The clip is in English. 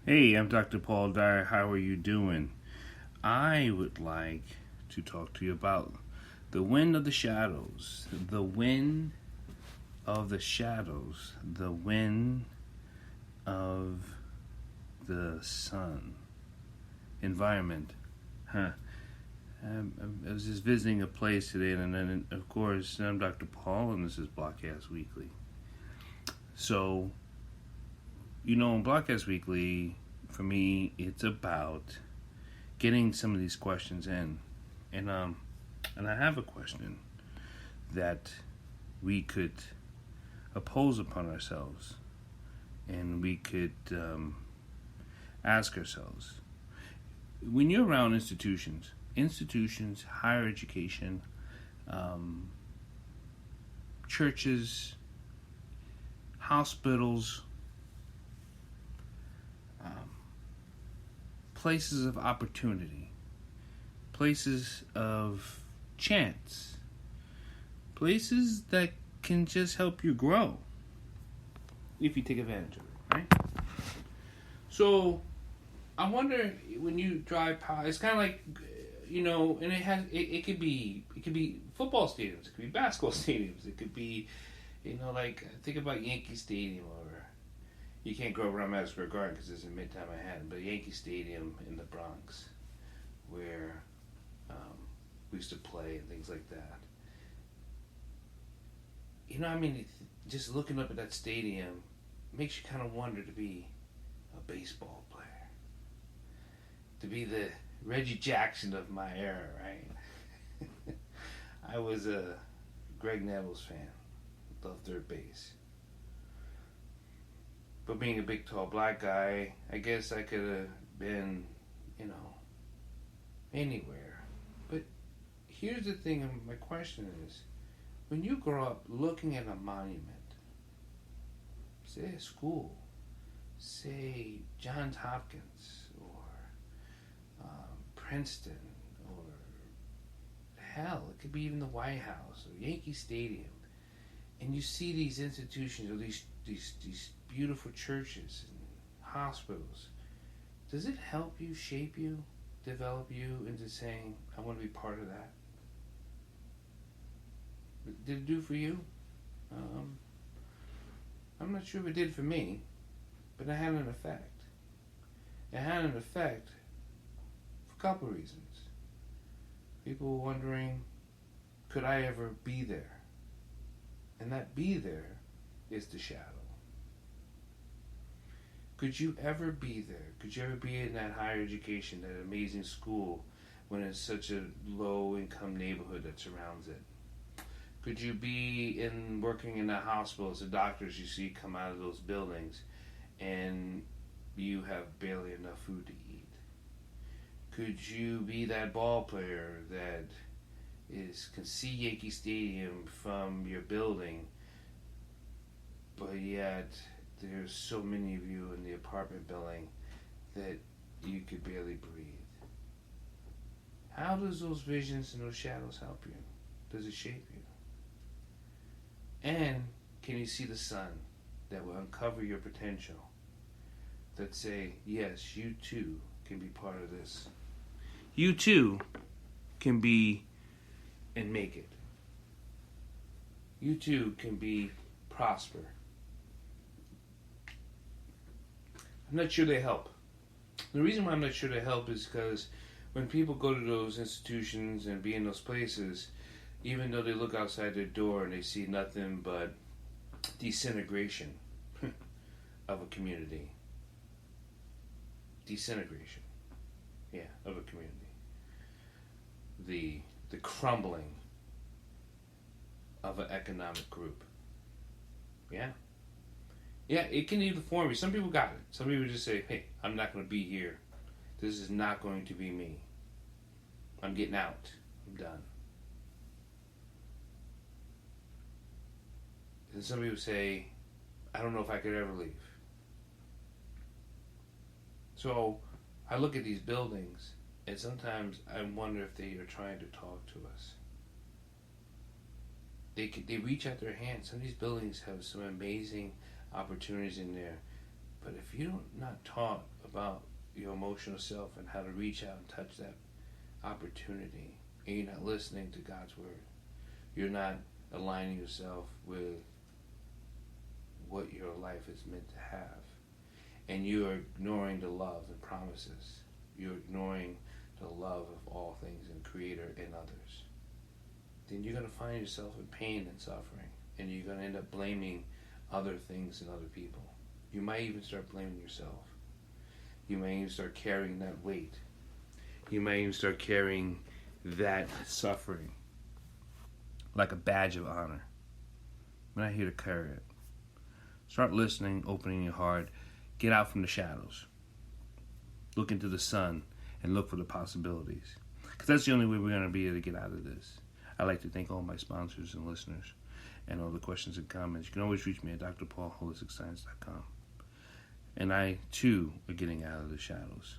Hey, I'm Dr. Paul Dyer. How are you doing? I would like to talk to you about the wind of the shadows. The wind of the shadows. The wind of the sun. Environment. Huh. I was just visiting a place today, and then, of course, I'm Dr. Paul, and this is Blockcast Weekly. So, in Blockcast Weekly, for me, it's about getting some of these questions in, and I have a question that we could oppose upon ourselves, and we could ask ourselves: when you're around institutions, higher education, churches, hospitals, places of opportunity, places of chance, places that can just help you grow if you take advantage of it, right? So I wonder, when you drive past, it's kind of like, and it could be football stadiums, it could be basketball stadiums, it could be, like think about Yankee Stadium, or you can't go around Madison Square Garden because it's in Midtown Manhattan, but Yankee Stadium in the Bronx, where we used to play and things like that. Just looking up at that stadium makes you kind of wonder to be a baseball player, to be the Reggie Jackson of my era, right? I was a Greg Neville's fan, loved third base. But being a big, tall, black guy, I guess I could have been, anywhere. But here's the thing, and my question is, when you grow up looking at a monument, say a school, say Johns Hopkins, or Princeton, or hell, it could be even the White House, or Yankee Stadium, and you see these institutions, or these beautiful churches and hospitals, does it help you, shape you, develop you into saying, I want to be part of that? Did it do for you? I'm not sure if it did for me, but it had an effect. It had an effect for a couple of reasons. People were wondering, could I ever be there? And that be there is the shadow. Could you ever be there? Could you ever be in that higher education, that amazing school, when it's such a low-income neighborhood that surrounds it? Could you be working in that hospital as the doctors you see come out of those buildings, and you have barely enough food to eat? Could you be that ball player that can see Yankee Stadium from your building, but yet there's so many of you in the apartment building that you could barely breathe? How does those visions and those shadows help you? Does it shape you? And can you see the sun that will uncover your potential, that say, yes, you too can be part of this. You too can be and make it. You too can be prosper. I'm not sure they help. The reason why I'm not sure they help is because when people go to those institutions and be in those places, even though they look outside their door and they see nothing but disintegration of a community. Disintegration, of a community. The crumbling of an economic group. Yeah, it can either form you. Some people got it. Some people just say, hey, I'm not going to be here. This is not going to be me. I'm getting out. I'm done. And some people say, I don't know if I could ever leave. So I look at these buildings, and sometimes I wonder if they are trying to talk to us. They reach out their hands. Some of these buildings have some amazing opportunities in there But if you're not taught about your emotional self and how to reach out and touch that opportunity, and you're not listening to God's word, you're not aligning yourself with what your life is meant to have, and you're ignoring the love and promises, you're ignoring the love of all things and Creator and others, then you're going to find yourself in pain and suffering, and you're going to end up blaming other things and other people. You might even start blaming yourself. You may even start carrying that weight. You may even start carrying that suffering like a badge of honor. We're not here to carry it. Start listening, opening your heart. Get out from the shadows. Look into the sun and look for the possibilities. Because that's the only way we're going to be able to get out of this. I'd like to thank all my sponsors and listeners and all the questions and comments. You can always reach me at drpaulholisticscience.com. And I, too, are getting out of the shadows.